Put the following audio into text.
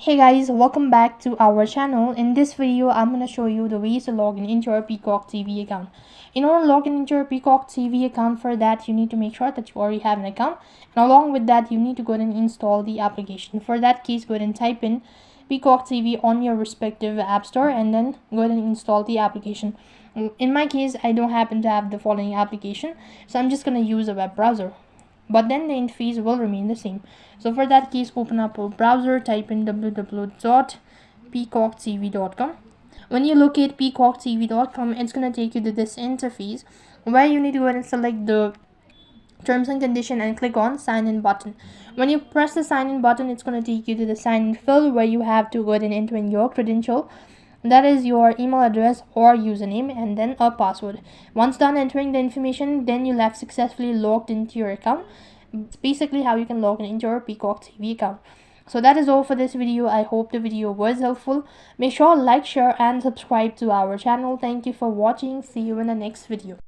Hey guys, welcome back to our channel. In this video, I'm going to show you the ways to log in into your Peacock TV account. In order to log in into your Peacock TV account, for that you need to make sure that you already have an account. And along with that, you need to go ahead and install the application. For that case, go ahead and type in Peacock TV on your respective app store and then go ahead and install the application. In my case, I don't happen to have the following application, so I'm just going to use a web browser, but then the interface will remain the same. So for that case, open up a browser, type in www.peacocktv.com. When you locate peacocktv.com, it's going to take you to this interface where you need to go ahead and select the terms and condition and click on sign in button. When you press the sign in button, it's going to take you to the sign in field where you have to go ahead and enter in your credential, that is your email address or username, and then a password. Once done entering the information, then you'll have successfully logged into your account. It's basically how you can log in into your Peacock TV account. So that is all for this video. I hope the video was helpful. Make sure like, share and subscribe to our channel. Thank you for watching. See you in the next video.